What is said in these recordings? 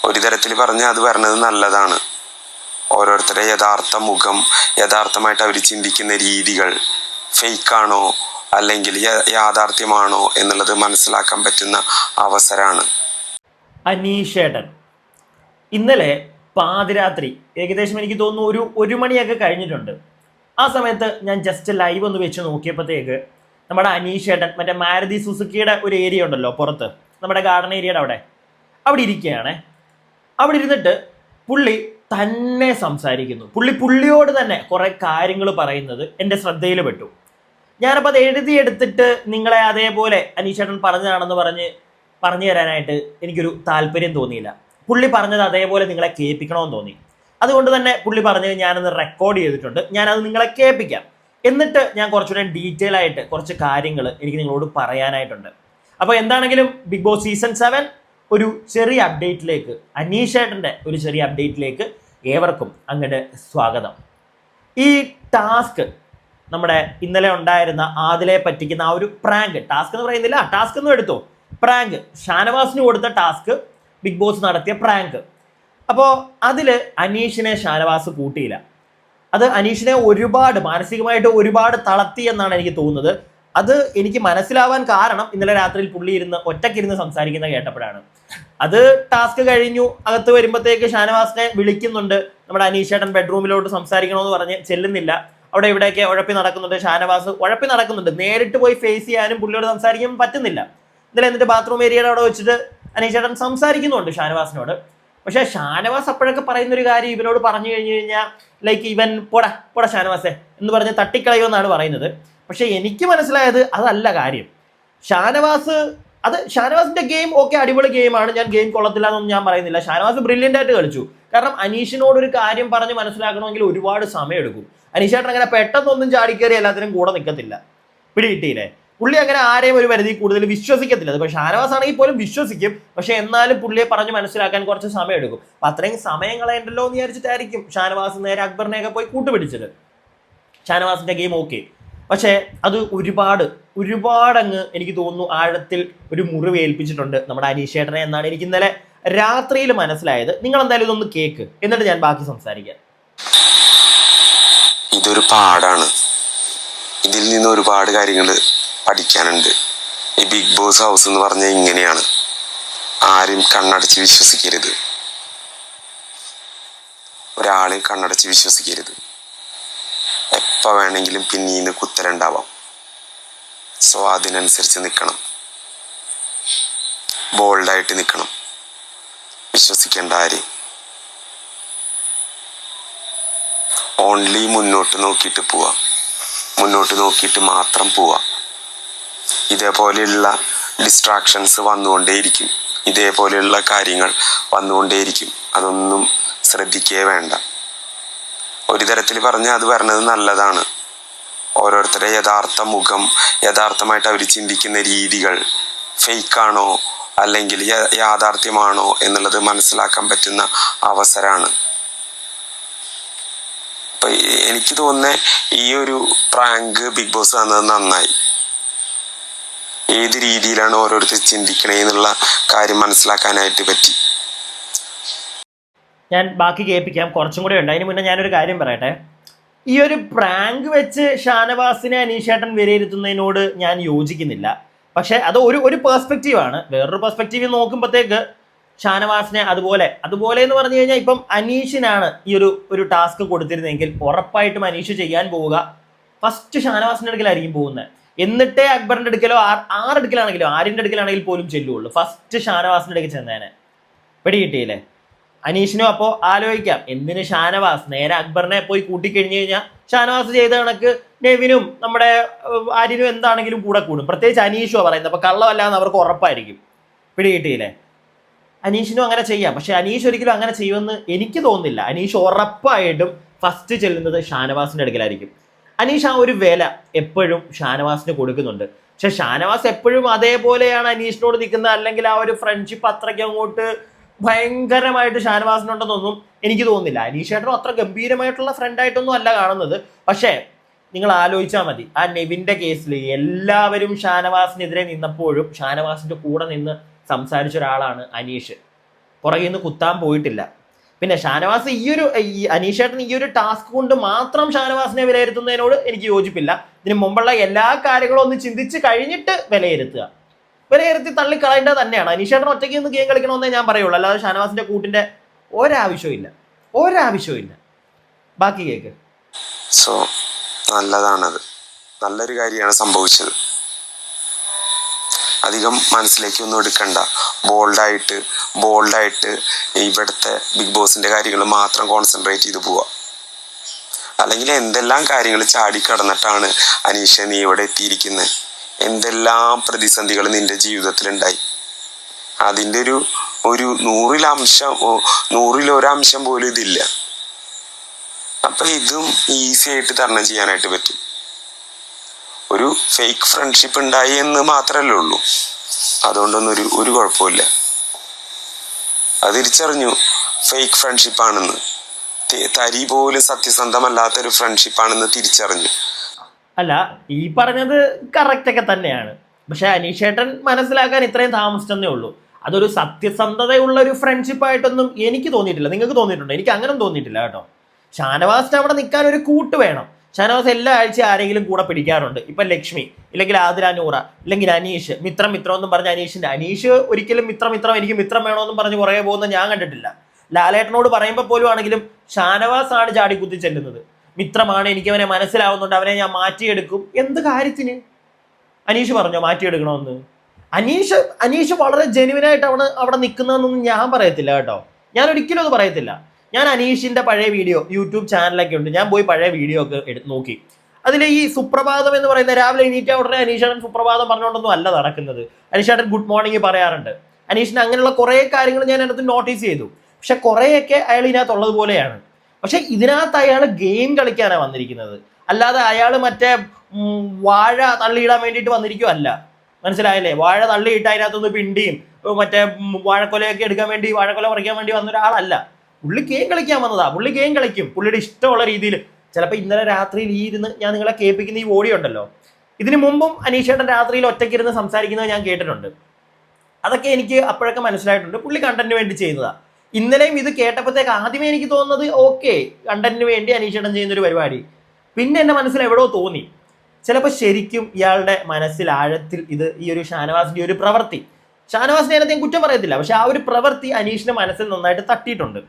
ഒരു തരത്തിൽ പറഞ്ഞാൽ അത് വരണത് നല്ലതാണ്. ഓരോരുത്തരുടെ യഥാർത്ഥ മുഖം, യഥാർത്ഥമായിട്ട് അവർ ചിന്തിക്കുന്ന രീതികൾ ഫേക്കാണോ അല്ലെങ്കിൽ യാഥാർത്ഥ്യമാണോ എന്നുള്ളത് മനസ്സിലാക്കാൻ പറ്റുന്ന അവസരമാണ്. അനീഷേട്ടൻ ഇന്നലെ പാതിരാത്രി ഏകദേശം എനിക്ക് തോന്നുന്നു ഒരു മണിയൊക്കെ കഴിഞ്ഞിട്ടുണ്ട്. ആ സമയത്ത് ഞാൻ ജസ്റ്റ് ലൈവ് ഒന്ന് വെച്ച് നോക്കിയപ്പോഴത്തേക്ക് നമ്മുടെ അനീഷേട്ടൻ മറ്റേ മാരുതി സുസുക്കിയുടെ ഒരു ഏരിയ ഉണ്ടല്ലോ പുറത്ത്, നമ്മുടെ ഗാർഡൻ ഏരിയയുടെ അവിടെ ഇരിക്കുകയാണേ. അവിടെ ഇരുന്നിട്ട് പുള്ളി തന്നെ സംസാരിക്കുന്നു. പുള്ളിയോട് തന്നെ കുറേ കാര്യങ്ങൾ പറയുന്നത് എൻ്റെ ശ്രദ്ധയിൽ പെട്ടു. ഞാനപ്പോൾ അത് എഴുതിയെടുത്തിട്ട് നിങ്ങളെ അതേപോലെ അനീഷേട്ടൻ പറഞ്ഞതാണെന്ന് പറഞ്ഞു തരാനായിട്ട് എനിക്കൊരു താല്പര്യം തോന്നിയില്ല. പുള്ളി പറഞ്ഞത് അതേപോലെ നിങ്ങളെ കേൾപ്പിക്കണമെന്ന് തോന്നി. അതുകൊണ്ട് തന്നെ പുള്ളി പറഞ്ഞത് ഞാനത് റെക്കോർഡ് ചെയ്തിട്ടുണ്ട്, ഞാനത് നിങ്ങളെ കേൾപ്പിക്കാം. എന്നിട്ട് ഞാൻ കുറച്ചുകൂടെ ഡീറ്റെയിൽ ആയിട്ട് കുറച്ച് കാര്യങ്ങൾ എനിക്ക് നിങ്ങളോട് പറയാനായിട്ടുണ്ട്. അപ്പോൾ എന്താണെങ്കിലും ബിഗ് ബോസ് സീസൺ 7 ഒരു ചെറിയ അപ്ഡേറ്റിലേക്ക്, അനീഷേട്ടൻ്റെ ഒരു ചെറിയ അപ്ഡേറ്റിലേക്ക് ഏവർക്കും അങ്ങോട്ട് സ്വാഗതം. ഈ ടാസ്ക് നമ്മുടെ ഇന്നലെ ഉണ്ടായിരുന്ന ആദിലെ പറ്റിക്കുന്ന ആ ഒരു പ്രാങ്ക്, ടാസ്ക് എന്ന് പറയുന്നില്ല, ടാസ്ക് ഒന്നും എടുത്തോ, പ്രാങ്ക്, ഷാനവാസിന് കൊടുത്ത ടാസ്ക്, ബിഗ് ബോസ് നടത്തിയ പ്രാങ്ക്. അപ്പോൾ അതിൽ അനീഷിനെ ഷാനവാസ് കൂട്ടിയില്ല. അത് അനീഷിനെ മാനസികമായിട്ട് ഒരുപാട് തളർത്തി എന്നാണ് എനിക്ക് തോന്നുന്നത്. അത് എനിക്ക് മനസ്സിലാവാൻ കാരണം ഇന്നലെ രാത്രിയിൽ പുള്ളി ഒറ്റയ്ക്കിരുന്ന് സംസാരിക്കുന്ന കേട്ടപ്പോഴാണ്. അത് ടാസ്ക് കഴിഞ്ഞു അകത്ത് വരുമ്പോഴത്തേക്ക് ഷാനവാസിനെ വിളിക്കുന്നുണ്ട്. നമ്മുടെ അനീഷേട്ടൻ ബെഡ്റൂമിലോട്ട് സംസാരിക്കണമെന്ന് പറഞ്ഞ് ചെല്ലുന്നില്ല. അവിടെ ഇവിടെയൊക്കെ ഉഴപ്പി നടക്കുന്നുണ്ട്, ഷാനവാസ് ഉഴപ്പി നടക്കുന്നുണ്ട്. നേരിട്ട് പോയി ഫേസ് ചെയ്യാനും പുള്ളിയോട് സംസാരിക്കാൻ പറ്റുന്നില്ല. ഇന്നലെ എന്നിട്ട് ബാത്റൂം ഏരിയയുടെ അവിടെ വെച്ചിട്ട് അനീഷേട്ടൻ സംസാരിക്കുന്നുണ്ട് ഷാനവാസിനോട്. പക്ഷേ ഷാനവാസ് അപ്പോഴൊക്കെ പറയുന്നൊരു കാര്യം ഇവനോട് പറഞ്ഞു കഴിഞ്ഞു കഴിഞ്ഞാൽ ലൈക്ക് ഇവൻ പോടാ ഷാനവാസെ എന്ന് പറഞ്ഞ് തട്ടിക്കളയുമെന്നാണ് പറയുന്നത്. പക്ഷെ എനിക്ക് മനസ്സിലായത് അതല്ല കാര്യം. ഷാനവാസിന്റെ ഗെയിം ഓക്കെ, അടിപൊളി ഗെയിമാണ്, ഞാൻ ഗെയിം കൊള്ളത്തില്ല എന്നൊന്നും ഞാൻ പറയുന്നില്ല. ഷാനവാസ് ബ്രില്യൻ്റ് ആയിട്ട് കളിച്ചു. കാരണം അനീഷിനോടൊരു കാര്യം പറഞ്ഞ് മനസ്സിലാക്കണമെങ്കിൽ ഒരുപാട് സമയം എടുക്കും. അനീഷേട്ടൻ അങ്ങനെ പെട്ടെന്നൊന്നും ചാടിക്കയറി എല്ലാത്തിനും കൂടെ നിൽക്കത്തില്ല. പിടികിട്ടിയില്ലേ? പുള്ളി അങ്ങനെ ആരെയും ഒരു പരിധി കൂടുതൽ വിശ്വസിക്കത്തില്ല. ഇപ്പോൾ ഷാനവാസ് ആണെങ്കിൽ പോലും വിശ്വസിക്കും. പക്ഷെ എന്നാലും പുള്ളിയെ പറഞ്ഞ് മനസ്സിലാക്കാൻ കുറച്ച് സമയം എടുക്കും. അപ്പം അത്രയും സമയം കളയണ്ടല്ലോ എന്ന് വിചാരിച്ചിട്ടായിരിക്കും ഷാനവാസ് നേരെ അക്ബറിനെയൊക്കെ പോയി കൂട്ടുപിടിച്ചത്. ഷാനവാസിന്റെ ഗെയിം ഓക്കെ, പക്ഷേ അത് ഒരുപാടങ്ങ് എനിക്ക് തോന്നുന്നു ആഴത്തിൽ ഒരു മുറിവ് ഏൽപ്പിച്ചിട്ടുണ്ട് നമ്മുടെ അനീഷേട്ടനെ എന്നാണ് എനിക്ക് ഇന്നലെ രാത്രിയിൽ മനസ്സിലായത്. നിങ്ങൾ എന്തായാലും ഇതൊന്ന് കേക്ക്, എന്നിട്ട് ഞാൻ ബാക്കി സംസാരിക്കാം. ഇതൊരു പാടാണ്. ഇതിൽ നിന്ന് ഒരുപാട് കാര്യങ്ങൾ പഠിക്കാനുണ്ട്. ഈ ബിഗ് ബോസ് ഹൗസ് എന്ന് പറഞ്ഞാൽ ഇങ്ങനെയാണ്. ആരും കണ്ണടച്ച് വിശ്വസിക്കരുത്, ഒരാളെ കണ്ണടച്ച് വിശ്വസിക്കരുത്. എപ്പോൾ വേണമെങ്കിലും പിന്നീന്ന് കുത്തലുണ്ടാവാം. സോ അതിനനുസരിച്ച് നിൽക്കണം, ബോൾഡായിട്ട് നിൽക്കണം. വിശ്വസിക്കേണ്ട ആരെയും. ഓൺലി മുന്നോട്ട് നോക്കിയിട്ട് പോവാം, മുന്നോട്ട് നോക്കിയിട്ട് മാത്രം പോവാം. ഇതേപോലെയുള്ള ഡിസ്ട്രാക്ഷൻസ് വന്നുകൊണ്ടേയിരിക്കും, ഇതേപോലെയുള്ള കാര്യങ്ങൾ വന്നുകൊണ്ടേയിരിക്കും. അതൊന്നും ശ്രദ്ധിക്കേ വേണ്ട. ഒരു തരത്തിൽ പറഞ്ഞാൽ അത് വരണത് നല്ലതാണ്. ഓരോരുത്തരുടെ യഥാർത്ഥ മുഖം, യഥാർത്ഥമായിട്ട് അവർ ചിന്തിക്കുന്ന രീതികൾ ഫേക്കാണോ അല്ലെങ്കിൽ യാഥാർത്ഥ്യമാണോ എന്നുള്ളത് മനസ്സിലാക്കാൻ പറ്റുന്ന അവസരമാണ്. അപ്പൊ എനിക്ക് തോന്നുന്നത് ഈ ഒരു പ്രാങ്ക് ബിഗ് ബോസ് തന്നത് നന്നായി. ഏത് രീതിയിലാണ് ഓരോരുത്തർ ചിന്തിക്കണേ എന്നുള്ള കാര്യം മനസ്സിലാക്കാനായിട്ട് പറ്റി. ഞാൻ ബാക്കി കേൾപ്പിക്കാം, കുറച്ചും കൂടെ ഉണ്ട്. അതിന് മുന്നേ ഞാനൊരു കാര്യം പറയട്ടെ. ഈ ഒരു പ്രാങ്ക് വെച്ച് ഷാനവാസിനെ അനീഷേട്ടൻ വിലയിരുത്തുന്നതിനോട് ഞാൻ യോജിക്കുന്നില്ല. പക്ഷെ അത് ഒരു പെർസ്പെക്റ്റീവാണ്. വേറൊരു പെർസ്പെക്റ്റീവ് നോക്കുമ്പോഴത്തേക്ക് ഷാനവാസിനെ അതുപോലെ എന്ന് പറഞ്ഞു കഴിഞ്ഞാൽ ഇപ്പം അനീഷിനാണ് ഈ ഒരു ടാസ്ക് കൊടുത്തിരുന്നെങ്കിൽ ഉറപ്പായിട്ടും അനീഷ് ചെയ്യാൻ പോവുക ഫസ്റ്റ് ഷാനവാസിൻ്റെ അടുക്കലായിരിക്കും പോകുന്നത്. എന്നിട്ടേ അക്ബറിൻ്റെ അടുക്കലോ ആരെടുക്കലാണെങ്കിലും ആരിൻ്റെ അടുക്കലാണെങ്കിൽ പോലും ചെല്ലുള്ളൂ. ഫസ്റ്റ് ഷാനവാസിൻ്റെ അടുക്കൽ ചെന്നേനെ. പിടികിട്ടിയില്ലേ? അനീഷിനും അപ്പോൾ ആലോചിക്കാം, എന്തിന് ഷാനവാസ് നേരെ അക്ബറിനെ പോയി കൂട്ടിക്കഴിഞ്ഞു കഴിഞ്ഞാൽ ഷാനവാസ് ചെയ്ത കണക്ക് നെവിനും നമ്മുടെ ആര്യനും എന്താണെങ്കിലും കൂടെ കൂടും. പ്രത്യേകിച്ച് അനീഷുമാണ് പറയുന്നത്. അപ്പോൾ കള്ളമല്ലാന്ന് അവർക്ക് ഉറപ്പായിരിക്കും. പിടികിട്ടിയില്ലേ? അനീഷിനും അങ്ങനെ ചെയ്യാം. പക്ഷെ അനീഷ് ഒരിക്കലും അങ്ങനെ ചെയ്യുമെന്ന് എനിക്ക് തോന്നുന്നില്ല. അനീഷ് ഉറപ്പായിട്ടും ഫസ്റ്റ് ചെല്ലുന്നത് ഷാനവാസിൻ്റെ അടുക്കലായിരിക്കും. അനീഷ് ആ ഒരു വില എപ്പോഴും ഷാനവാസിന് കൊടുക്കുന്നുണ്ട്. പക്ഷെ ഷാനവാസ് എപ്പോഴും അതേപോലെയാണ് അനീഷിനോട് നിൽക്കുന്നത്. അല്ലെങ്കിൽ ആ ഒരു ഫ്രണ്ട്ഷിപ്പ് അത്രയ്ക്ക് അങ്ങോട്ട് ഭയങ്കരമായിട്ട് ഷാനവാസിനുണ്ടെന്നൊന്നും എനിക്ക് തോന്നുന്നില്ല. അനീഷേട്ടനും അത്ര ഗംഭീരമായിട്ടുള്ള ഫ്രണ്ടായിട്ടൊന്നും അല്ല കാണുന്നത്. പക്ഷേ നിങ്ങൾ ആലോചിച്ചാൽ മതി, ആ നെവിൻ്റെ കേസിൽ എല്ലാവരും ഷാനവാസിനെതിരെ നിന്നപ്പോഴും ഷാനവാസിൻ്റെ കൂടെ നിന്ന് സംസാരിച്ച ഒരാളാണ് അനീഷ്. പുറകിൽ നിന്ന് കുത്താൻ പോയിട്ടില്ല. പിന്നെ ഷാനവാസ് ഈ അനീഷേട്ടൻ ഈ ഒരു ടാസ്ക് കൊണ്ട് മാത്രം ഷാനവാസിനെ വിലയിരുത്തുന്നതിനോട് എനിക്ക് യോജിപ്പില്ല. ഇതിന് മുമ്പുള്ള എല്ലാ കാര്യങ്ങളും ഒന്ന് ചിന്തിച്ച് കഴിഞ്ഞിട്ട് വിലയിരുത്തി തള്ളിക്കളയേണ്ടത് തന്നെയാണ്. അനീഷേട്ടൻ ഒറ്റയ്ക്ക് നിന്ന് ഗെയിം കളിക്കണമെന്നേ ഞാൻ പറയുള്ളൂ, അല്ലാതെ ഷാനവാസിന്റെ കൂട്ടിന്റെ ഒരാവശ്യമില്ല. ബാക്കി കേക്ക്. സോ നല്ലതാണത്, നല്ലൊരു കാര്യമാണ് സംഭവിച്ചത്. അധികം മനസ്സിലേക്കൊന്നും എടുക്കണ്ട. ബോൾഡായിട്ട് ഇവിടുത്തെ ബിഗ് ബോസിന്റെ കാര്യങ്ങൾ മാത്രം കോൺസെൻട്രേറ്റ് ചെയ്ത് പോവുക. അല്ലെങ്കിൽ എന്തെല്ലാം കാര്യങ്ങൾ ചാടിക്കടന്നിട്ടാണ് അനീഷ നീ ഇവിടെ എത്തിയിരിക്കുന്നത്. എന്തെല്ലാം പ്രതിസന്ധികൾ നിന്റെ ജീവിതത്തിലുണ്ടായി. അതിൻ്റെ ഒരു നൂറിലൊരംശം പോലും ഇതില്ല. അപ്പൊ ഇതും ഈസി ആയിട്ട് തരണം ചെയ്യാനായിട്ട് പറ്റും. ഒരു ഫേക്ക് ഫ്രണ്ട്ഷിപ്പ് ഉണ്ടായി എന്ന് മാത്രമല്ലേ ഉള്ളൂ. അതുകൊണ്ടൊന്നും ഒരു കുഴപ്പമില്ല. അത് തിരിച്ചറിഞ്ഞു ഫേക്ക് ഫ്രണ്ട്ഷിപ്പ് ആണെന്ന്. തരി പോലും സത്യസന്ധമല്ലാത്തൊരു ഫ്രണ്ട്ഷിപ്പാണെന്ന് തിരിച്ചറിഞ്ഞു. അല്ല, ഈ പറഞ്ഞത് കറക്റ്റ് ഒക്കെ തന്നെയാണ്. പക്ഷെ അനീഷേട്ടൻ മനസ്സിലാക്കാൻ ഇത്രയും താമസിച്ചെന്നേ ഉള്ളൂ. അതൊരു സത്യസന്ധതയുള്ള ഒരു ഫ്രണ്ട്ഷിപ്പ് ആയിട്ടൊന്നും എനിക്ക് തോന്നിയിട്ടില്ല. നിങ്ങൾക്ക് തോന്നിയിട്ടുണ്ടോ? എനിക്ക് അങ്ങനെ തോന്നിയിട്ടില്ല കേട്ടോ. ഷാനവാസിന് അവിടെ നിൽക്കാൻ ഒരു കൂട്ട് വേണം. ഷാനവാസ് എല്ലാ ആഴ്ച ആരെങ്കിലും കൂടെ പിടിക്കാറുണ്ട്. ഇപ്പം ലക്ഷ്മി, ഇല്ലെങ്കിൽ ആതിര നൂറ, ഇല്ലെങ്കിൽ അനീഷ്. മിത്രം എന്നും പറഞ്ഞ അനീഷ് ഒരിക്കലും മിത്രം എനിക്ക് മിത്രം വേണമെന്നും പറഞ്ഞ് പുറകെ പോകുന്ന ഞാൻ കണ്ടിട്ടില്ല. ലാലേട്ടനോട് പറയുമ്പോൾ പോലും ആണെങ്കിലും ഷാനവാസ് ആണ് ചാടിക്കുത്തി ചെല്ലുന്നത്. മിത്രമാണ്, എനിക്ക് അവനെ മനസ്സിലാവുന്നുണ്ട്, അവനെ ഞാൻ മാറ്റിയെടുക്കും. എന്ത് കാര്യത്തിന്? അനീഷ് പറഞ്ഞോ മാറ്റിയെടുക്കണമെന്ന്? അനീഷ് വളരെ ജെനുവിനായിട്ട് അവിടെ നിൽക്കുന്നതെന്നൊന്നും ഞാൻ പറയത്തില്ല കേട്ടോ. ഞാൻ ഒരിക്കലും അത് പറയത്തില്ല. ഞാൻ അനീഷിന്റെ പഴയ വീഡിയോ യൂട്യൂബ് ചാനലൊക്കെ ഉണ്ട്, ഞാൻ പോയി പഴയ വീഡിയോ ഒക്കെ നോക്കി. അതിൽ ഈ സുപ്രഭാതം എന്ന് പറയുന്ന രാവിലെ എണീറ്റ ഉടനെ അനീഷേട്ടൻ സുപ്രഭാതം പറഞ്ഞുകൊണ്ടൊന്നും അല്ല നടക്കുന്നത്. അനീഷേട്ടൻ ഗുഡ് മോർണിംഗ് പറയാറുണ്ട്. അനീഷിന് അങ്ങനെയുള്ള കുറേ കാര്യങ്ങൾ ഞാൻ അതിനകത്ത് നോട്ടീസ് ചെയ്തു. പക്ഷെ കുറേയൊക്കെ അയാൾ ഇതിനകത്തുള്ളത് പോലെയാണ്. പക്ഷെ ഇതിനകത്ത് അയാൾ ഗെയിം കളിക്കാനാണ് വന്നിരിക്കുന്നത്, അല്ലാതെ അയാൾ മറ്റേ വാഴ തള്ളിയിടാൻ വേണ്ടിയിട്ട് വന്നിരിക്കുമല്ല. മനസ്സിലായല്ലേ? വാഴ തള്ളിയിട്ട് അതിനകത്തൊന്ന് പിണ്ടിയും മറ്റേ വാഴക്കൊലയൊക്കെ എടുക്കാൻ വേണ്ടി, വാഴക്കൊല പറിക്കാൻ വേണ്ടി വന്ന ഒരാളല്ല. പുള്ളി ഗെയിം കളിക്കാൻ വന്നതാ. പുള്ളി ഗെയിം കളിക്കും പുള്ളിയുടെ ഇഷ്ടമുള്ള രീതിയിൽ. ചിലപ്പോൾ ഇന്നലെ രാത്രിയിൽ ഈ ഇരുന്ന് ഞാൻ നിങ്ങളെ കേൾപ്പിക്കുന്ന ഈ ഓഡിയോ ഉണ്ടല്ലോ, ഇതിനു മുമ്പും അനീഷേട്ടൻ രാത്രിയിൽ ഒറ്റയ്ക്കിരുന്ന് സംസാരിക്കുന്നത് ഞാൻ കേട്ടിട്ടുണ്ട്. അതൊക്കെ എനിക്ക് അപ്പോഴൊക്കെ മനസ്സിലായിട്ടുണ്ട്. പുള്ളി കണ്ടന്റിന് വേണ്ടി ചെയ്യുന്നതാ. ഇന്നലെയും ഇത് കേട്ടപ്പോഴത്തേക്ക് ആദ്യമേ എനിക്ക് തോന്നുന്നത് ഓക്കെ, കണ്ടന്റിന് വേണ്ടി അനീഷേട്ടൻ ചെയ്യുന്നൊരു പരിപാടി. പിന്നെ എൻ്റെ മനസ്സിൽ എവിടെയോ തോന്നി, ചിലപ്പോൾ ശരിക്കും ഇയാളുടെ മനസ്സിൽ ആഴത്തിൽ ഈ ഒരു ഷാനവാസിന്റെ ഒരു പ്രവൃത്തി, ഷാനവാസിനെ അതിനകത്ത് ഞാൻ കുറ്റം പറയത്തില്ല, പക്ഷെ ആ ഒരു പ്രവൃത്തി അനീഷിന്റെ മനസ്സിൽ നന്നായിട്ട് തട്ടിയിട്ടുണ്ട്.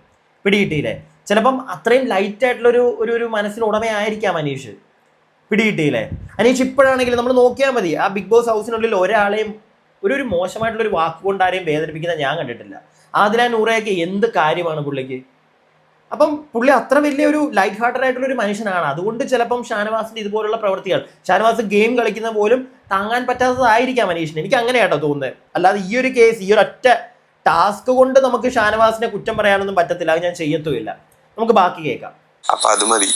പിടികിട്ടിയില്ലേ? ചിലപ്പം അത്രയും ലൈറ്റ് ആയിട്ടുള്ള ഒരു മനസ്സിന് ഉടമയായിരിക്കാം അനീഷ്. പിടികിട്ടിയില്ലേ? അനീഷ് ഇപ്പോഴാണെങ്കിലും നമ്മൾ നോക്കിയാൽ മതി, ആ ബിഗ് ബോസ് ഹൗസിനുള്ളിൽ ഒരാളെയും ഒരു മോശമായിട്ടുള്ള ഒരു വാക്കുകൊണ്ട് ആരെയും വേദനിപ്പിക്കുന്ന ഞാൻ കണ്ടിട്ടില്ല. ആതിര നൂറയൊക്കെ എന്ത് കാര്യമാണ് പുള്ളിക്ക്. അപ്പം പുള്ളി അത്ര വലിയ ഒരു ലൈറ്റ് ഹാർട്ടഡ് ആയിട്ടുള്ള ഒരു മനുഷ്യനാണ്. അതുകൊണ്ട് ചിലപ്പം ഷാനവാസിന്റെ ഇതുപോലുള്ള പ്രവൃത്തികൾ, ഷാനവാസ് ഗെയിം കളിക്കുന്ന പോലും താങ്ങാൻ പറ്റാത്തതായിരിക്കാം അനീഷിന്. എനിക്ക് അങ്ങനെയാട്ടോ തോന്നുന്നത്. അല്ലാതെ ഈ ഒരു കേസ്, ഈ ഒരു ഒറ്റ ടാസ്ക് കൊണ്ട് നമുക്ക് ഷാനവാസിനെ കുറ്റം പറയാനൊന്നും പറ്റത്തില്ല. അത് ഞാൻ ചെയ്യത്തുമില്ല. നമുക്ക് ബാക്കി കേൾക്കാം. അപ്പൊ അത് മതി.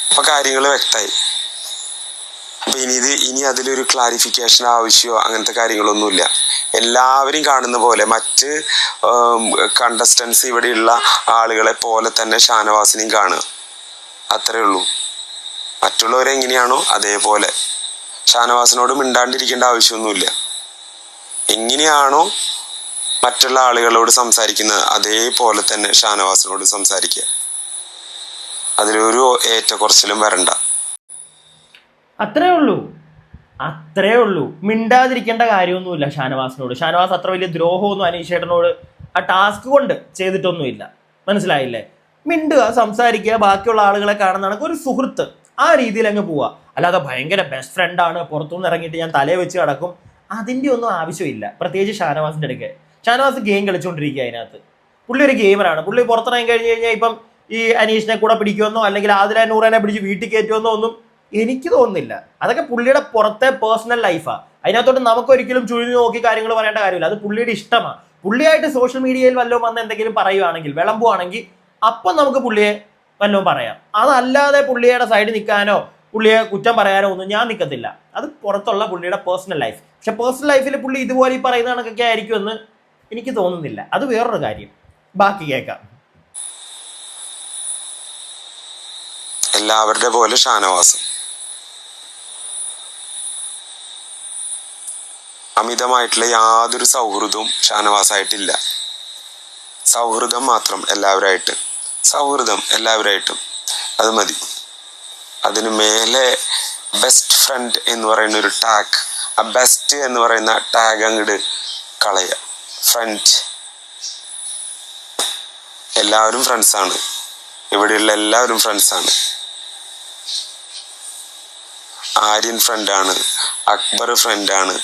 അപ്പൊ കാര്യങ്ങൾ വ്യക്തമായി. അപ്പൊ ഇനി അതിലൊരു ക്ലാരിഫിക്കേഷൻ ആവശ്യമോ അങ്ങനത്തെ കാര്യങ്ങളൊന്നുമില്ല. എല്ലാവരും കാണുന്ന പോലെ മറ്റ് കണ്ടസ്റ്റൻസ് ഇവിടെയുള്ള ആളുകളെ പോലെ തന്നെ ഷാനവാസിനെയും കാണുക, അത്രേ ഉള്ളൂ. മറ്റുള്ളവരെങ്ങനെയാണോ അതേപോലെ. ഷാനവാസിനോട് മിണ്ടാണ്ടിരിക്കേണ്ട ആവശ്യമൊന്നുമില്ല. എങ്ങനെയാണോ മറ്റുള്ള ആളുകളോട് സംസാരിക്കുന്നത് അതേപോലെ തന്നെ ഷാനവാസിനോട് സംസാരിക്കുക. അതിലൊരു ഏറ്റക്കുറച്ചിലും വരണ്ട. അത്രേ ഉള്ളൂ. മിണ്ടാതിരിക്കേണ്ട കാര്യമൊന്നുമില്ല ഷാനവാസിനോട്. ഷാനവാസ് അത്ര വലിയ ദ്രോഹമൊന്നും അനീഷേട്ടനോട് ആ ടാസ്ക് കൊണ്ട് ചെയ്തിട്ടൊന്നുമില്ല. മനസ്സിലായില്ലേ? മിണ്ടുക, സംസാരിക്കുക, ബാക്കിയുള്ള ആളുകളെ കാണുന്നതാണ് ഒരു സുഹൃത്ത്, ആ രീതിയിൽ അങ്ങ് പോവുക. അല്ലാതെ ഭയങ്കര ബെസ്റ്റ് ഫ്രണ്ടാണ്, പുറത്തുനിന്ന് ഇറങ്ങിയിട്ട് ഞാൻ തലയെ വെച്ച് കിടക്കും, അതിൻ്റെ ഒന്നും ആവശ്യമില്ല. പ്രത്യേകിച്ച് ഷാനവാസിൻ്റെ അടുക്കെ. ഷാനവാസ് ഗെയിം കളിച്ചുകൊണ്ടിരിക്കുക. അതിനകത്ത് പുള്ളി ഒരു ഗെയിമറാണ്. പുള്ളി പുറത്തിറങ്ങി കഴിഞ്ഞ് കഴിഞ്ഞാൽ ഇപ്പം ഈ അനീഷിനെ കൂടെ പിടിക്കുമെന്നോ അല്ലെങ്കിൽ ആതിര നൂറേനെ പിടിച്ച് വീട്ടിൽ കയറ്റുമെന്നോ ഒന്നും എനിക്ക് തോന്നുന്നില്ല. അതൊക്കെ പുള്ളിയുടെ പുറത്തെ പേഴ്സണൽ ലൈഫാണ്. അതിനകത്തോട്ട് നമുക്കൊരിക്കലും ചുഴിഞ്ഞു നോക്കി കാര്യങ്ങൾ പറയേണ്ട കാര്യമില്ല. അത് പുള്ളിയുടെ ഇഷ്ടമാണ്. പുള്ളിയായിട്ട് സോഷ്യൽ മീഡിയയിൽ വല്ലതും വന്ന് എന്തെങ്കിലും പറയുവാണെങ്കിൽ, വിളമ്പുവാണെങ്കിൽ അപ്പം നമുക്ക് പുള്ളിയെ വല്ലതും പറയാം. അതല്ലാതെ പുള്ളിയുടെ സൈഡിൽ നിൽക്കാനോ പുള്ളിയെ കുറ്റം പറയാനോ ഒന്നും ഞാൻ നിൽക്കത്തില്ല. അത് പുറത്തുള്ള പുള്ളിയുടെ പേഴ്സണൽ ലൈഫ്. പക്ഷെ പേഴ്സണൽ ലൈഫിൽ പുള്ളി ഇതുപോലെ ഈ പറയുന്ന കണക്കൊക്കെ ആയിരിക്കുമെന്ന് എനിക്ക് തോന്നുന്നില്ല. അത് വേറൊരു കാര്യം. ബാക്കി കേൾക്കാം. എല്ലാവരുടെ പോലെ ഷാനവാസും അമിതമായിട്ടുള്ള യാതൊരു സൗഹൃദവും ഷാനവാസായിട്ടില്ല. സൗഹൃദം മാത്രം എല്ലാവരായിട്ടും അത് മതി. അതിന് മേലെ ബെസ്റ്റ് ഫ്രണ്ട് എന്ന് പറയുന്ന ഒരു ടാഗ്, ആ ബെസ്റ്റ് എന്ന് പറയുന്ന ടാഗ് അങ്ങോട്ട് കളയുക. ഫ്രണ്ട്, എല്ലാവരും ഫ്രണ്ട്സാണ്. ഇവിടെയുള്ള എല്ലാവരും ഫ്രണ്ട്സാണ്. ആര്യൻ ഫ്രണ്ടാണ്, അക്ബർ ഫ്രണ്ടാണ്,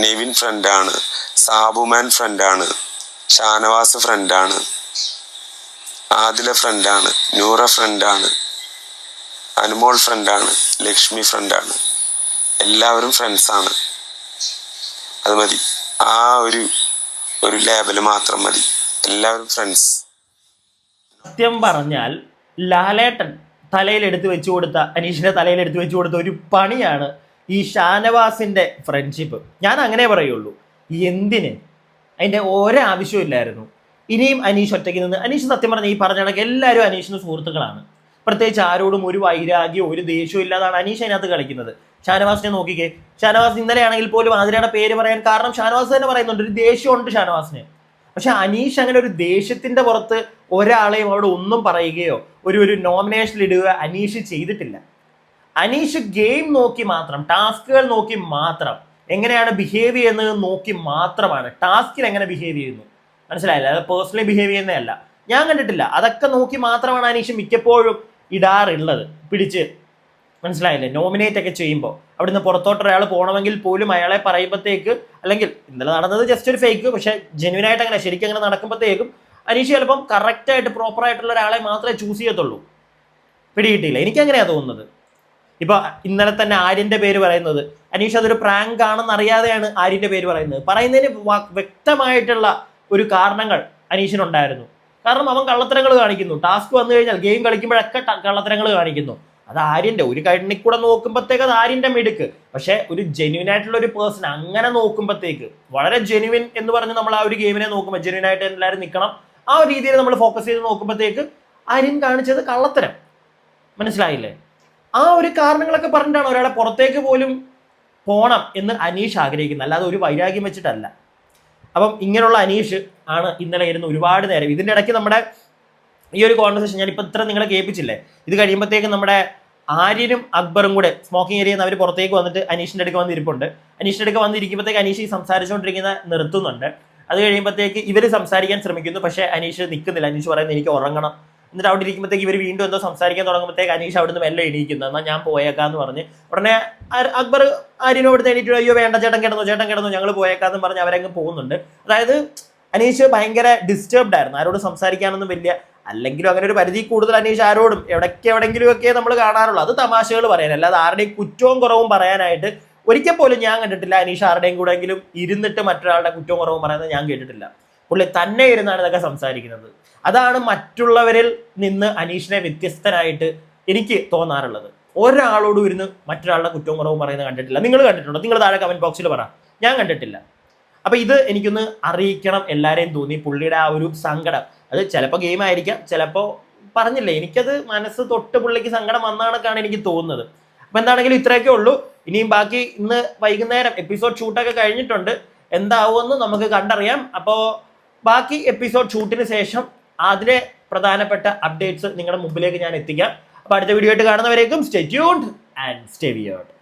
നെവിൻ ഫ്രണ്ടാണ്, സാബുമാൻ ഫ്രണ്ടാണ്, ഷാനവാസ് ഫ്രണ്ടാണ്, ആദില ഫ്രണ്ടാണ്, നൂറ ഫ്രണ്ടാണ്, അനുമോൾ ഫ്രണ്ടാണ്, ലക്ഷ്മി ഫ്രണ്ടാണ്. എല്ലാവരും ഫ്രണ്ട്സാണ്. അത് മതി. ആ ഒരു ലേബല് മാത്രം മതി. എല്ലാവരും ഫ്രണ്ട്സ്. സത്യം പറഞ്ഞാൽ ലാലേട്ടൻ തലയിലെടുത്ത് വെച്ചു കൊടുത്ത, അനീഷിന്റെ തലയിലെടുത്ത് വെച്ചു കൊടുത്ത ഒരു പണിയാണ് ഈ ഷാനവാസിന്റെ ഫ്രണ്ട്ഷിപ്പ്. ഞാൻ അങ്ങനെ പറയുള്ളൂ. എന്തിന്? അതിന്റെ ഒരാവശ്യമില്ലായിരുന്നു. ഇനിയും അനീഷ് ഒറ്റയ്ക്ക് നിന്ന്, അനീഷ് സത്യം പറഞ്ഞ ഈ പറഞ്ഞ കണക്ക് എല്ലാവരും അനീഷിന് സുഹൃത്തുക്കളാണ്. പ്രത്യേകിച്ച് ആരോടും ഒരു വൈരാഗ്യമോ ഒരു ദേഷ്യവും ഇല്ലാതാണ് അനീഷ് അതിനകത്ത് കളിക്കുന്നത്. ഷാനവാസിനെ നോക്കിക്കേ. ഷാനവാസ് ഇന്നലെ ആണെങ്കിൽ പോലും ആതിരയുടെ പേര് പറയാൻ കാരണം ഷാനവാസ് തന്നെ പറയുന്നുണ്ട്, ഒരു ദേഷ്യമുണ്ട് ഷാനവാസിന്. പക്ഷെ അനീഷ് അങ്ങനെ ഒരു ദേഷ്യത്തിന്റെ പുറത്ത് ഒരാളെയും അവിടെ ഒന്നും പറയുകയോ ഒരു നോമിനേഷനിൽ ഇടുക അനീഷ് ചെയ്തിട്ടില്ല. അനീഷ് ഗെയിം നോക്കി മാത്രം, ടാസ്കുകൾ നോക്കി മാത്രം, എങ്ങനെയാണ് ബിഹേവ് ചെയ്യുന്നത് നോക്കി മാത്രമാണ്. ടാസ്കിൽ എങ്ങനെ ബിഹേവ് ചെയ്യുന്നു മനസ്സിലായില്ല, അത് പേഴ്സണലി ബിഹേവ് ചെയ്യുന്നതല്ല. ഞാൻ കണ്ടിട്ടില്ല. അതൊക്കെ നോക്കി മാത്രമാണ് അനീഷ് മിക്കപ്പോഴും ഇടാറുള്ളത്. പിടിച്ച് മനസ്സിലായില്ലേ, നോമിനേറ്റ് ഒക്കെ ചെയ്യുമ്പോൾ അവിടുന്ന് പുറത്തോട്ട് ഒരാൾ പോകണമെങ്കിൽ പോലും അയാളെ പറയുമ്പോഴത്തേക്ക്, അല്ലെങ്കിൽ ഇന്നലെ നടന്നത് ജസ്റ്റ് ഒരു ഫേക്ക്, പക്ഷെ ജെന്യൂൻ ആയിട്ട് അങ്ങനെ ശരിക്കും അങ്ങനെ നടക്കുമ്പോഴത്തേക്കും അനീഷ് ചിലപ്പം കറക്റ്റായിട്ട് പ്രോപ്പറായിട്ടുള്ള ഒരാളെ മാത്രമേ ചൂസ് ചെയ്യത്തുള്ളൂ. പിടികിട്ടിയില്ല, എനിക്കങ്ങനെയാണ് തോന്നുന്നത്. ഇപ്പൊ ഇന്നലെ തന്നെ ആര്യന്റെ പേര് പറയുന്നത്, അനീഷ് അതൊരു പ്രാങ്ക് ആണെന്ന് അറിയാതെയാണ് ആര്യന്റെ പേര് പറയുന്നതിന് വ്യക്തമായിട്ടുള്ള ഒരു കാരണങ്ങൾ അനീഷിനുണ്ടായിരുന്നു. കാരണം അവൻ കള്ളത്തരങ്ങൾ കാണിക്കുന്നു. ടാസ്ക് വന്നു കഴിഞ്ഞാൽ ഗെയിം കളിക്കുമ്പോഴൊക്കെ കള്ളത്തരങ്ങൾ കാണിക്കുന്നു. അത് ആര്യന്റെ ഒരു കണ്ണിൽ കൂടെ നോക്കുമ്പോഴത്തേക്ക് അത് ആര്യന്റെ മിടുക്ക്. പക്ഷെ ഒരു ജെന്യൂൻ ആയിട്ടുള്ള ഒരു പേഴ്സൺ അങ്ങനെ നോക്കുമ്പോഴത്തേക്ക്, വളരെ ജെന്യൂൻ എന്ന് പറഞ്ഞ് നമ്മൾ ആ ഒരു ഗെയിമിനെ നോക്കുമ്പോൾ ജെന്യൂൻ ആയിട്ട് എല്ലാവരും നിൽക്കണം, ആ ഒരു രീതിയിൽ നമ്മൾ ഫോക്കസ് ചെയ്ത് നോക്കുമ്പോഴത്തേക്ക് ആര്യൻ കാണിച്ചത് കള്ളത്തരം. മനസ്സിലായില്ലേ? ആ ഒരു കാരണങ്ങളൊക്കെ പറഞ്ഞിട്ടാണ് ഒരാളെ പുറത്തേക്ക് പോലും പോണം എന്ന് അനീഷ് ആഗ്രഹിക്കുന്നത്, അല്ലാതെ ഒരു വൈരാഗ്യം വെച്ചിട്ടല്ല. അപ്പം ഇങ്ങനെയുള്ള അനീഷ് ആണ് ഇന്നലെ ഇരുന്ന് ഒരുപാട് നേരം. ഇതിൻ്റെ ഇടയ്ക്ക് നമ്മുടെ ഈ ഒരു കോൺവെർസേഷൻ ഞാനിപ്പോൾ ഇത്ര നിങ്ങളെ കേൾപ്പിച്ചില്ലേ, ഇത് കഴിയുമ്പോഴത്തേക്കും നമ്മുടെ ആര്യനും അക്ബറും കൂടെ സ്മോക്കിംഗ് ഏരിയയിൽ നിന്ന് അവർ പുറത്തേക്ക് വന്നിട്ട് അനീഷിൻ്റെ അടുക്ക് വന്നിരിപ്പുണ്ട്. അനീഷിൻ്റെ അടുക്ക് വന്നിരിക്കുമ്പോഴത്തേക്ക് അനീഷ് ഈ സംസാരിച്ചുകൊണ്ടിരിക്കുന്ന നിർത്തുന്നുണ്ട്. അത് കഴിയുമ്പോഴത്തേക്ക് ഇവർ സംസാരിക്കാൻ ശ്രമിക്കുന്നു. പക്ഷേ അനീഷ് നിൽക്കുന്നില്ല. അനീഷ് പറയുന്നത് എനിക്ക് ഉറങ്ങണം. എന്നിട്ട് അവിടെ ഇരിക്കുമ്പോഴത്തേക്ക് ഇവർ വീണ്ടും എന്തോ സംസാരിക്കാൻ തുടങ്ങുമ്പോഴത്തേക്ക് അനീഷ് അവിടുന്ന് മെല്ലെ എണീക്കുന്നു. എന്നാൽ ഞാൻ പോയേക്കാന്ന് പറഞ്ഞ് ഉടനെ അക്ബർ ആര്യനോട് എണീറ്റ്, അയ്യോ വേണ്ട ചേട്ടൻ കിടന്നു ഞങ്ങൾ പോയേക്കാന്ന് പറഞ്ഞ് അവരങ്ങ് പോകുന്നുണ്ട്. അതായത് അനീഷ് ഭയങ്കര ഡിസ്റ്റർബ്ഡ് ആയിരുന്നു. ആരോട് സംസാരിക്കാനൊന്നും വലിയ, അല്ലെങ്കിലും അങ്ങനെ ഒരു പരിധി കൂടുതൽ അനീഷ് ആരോടും എവിടെയെങ്കിലും ഒക്കെ നമ്മൾ കാണാറുള്ളൂ. അത് തമാശകൾ പറയാൻ, അല്ലാതെ ആരുടെയും കുറ്റവും കുറവും പറയാനായിട്ട് ഒരിക്കൽ പോലും ഞാൻ കണ്ടിട്ടില്ല. അനീഷ് ആരുടെയും കൂടെങ്കിലും ഇരുന്നിട്ട് മറ്റൊരാളുടെ കുറ്റവും കുറവും പറയുന്നത് ഞാൻ കേട്ടിട്ടില്ല. പുള്ളി തന്നെ ഇരുന്നാണ് ഇതൊക്കെ സംസാരിക്കുന്നത്. അതാണ് മറ്റുള്ളവരിൽ നിന്ന് അനീഷിനെ വ്യത്യസ്തനായിട്ട് എനിക്ക് തോന്നാറുള്ളത്. ഒരാളോടും ഇരുന്ന് മറ്റൊരാളുടെ കുറ്റവും കുറവും പറയുന്നത് കണ്ടിട്ടില്ല. നിങ്ങൾ കണ്ടിട്ടുണ്ടോ? നിങ്ങൾ താഴെ കമന്റ് ബോക്സിൽ പറ. ഞാൻ കണ്ടിട്ടില്ല. അപ്പൊ ഇത് എനിക്കൊന്ന് അറിയിക്കണം എല്ലാവരെയും തോന്നി. പുള്ളിയുടെ ആ ഒരു സങ്കടം, അത് ചിലപ്പോൾ ഗെയിം ആയിരിക്കാം, ചിലപ്പോൾ പറഞ്ഞില്ലേ, എനിക്കത് മനസ്സ് തൊട്ട് പുള്ളിക്ക് സങ്കടം വന്നാണെന്നാണ് എനിക്ക് തോന്നുന്നത്. അപ്പൊ എന്താണെങ്കിലും ഇത്രയൊക്കെ ഉള്ളൂ. ഇനിയും ബാക്കി ഇന്ന് വൈകുന്നേരം എപ്പിസോഡ് ഷൂട്ടൊക്കെ കഴിഞ്ഞിട്ടുണ്ട്. എന്താവുമെന്ന് നമുക്ക് കണ്ടറിയാം. അപ്പോൾ ബാക്കി എപ്പിസോഡ് ഷൂട്ടിന് ശേഷം അതിലെ പ്രധാനപ്പെട്ട അപ്ഡേറ്റ്സ് നിങ്ങളുടെ മുമ്പിലേക്ക് ഞാൻ എത്തിക്കാം. അപ്പോൾ അടുത്ത വീഡിയോ ആയിട്ട് കാണുന്നവരേക്കും stay tuned and stay weird.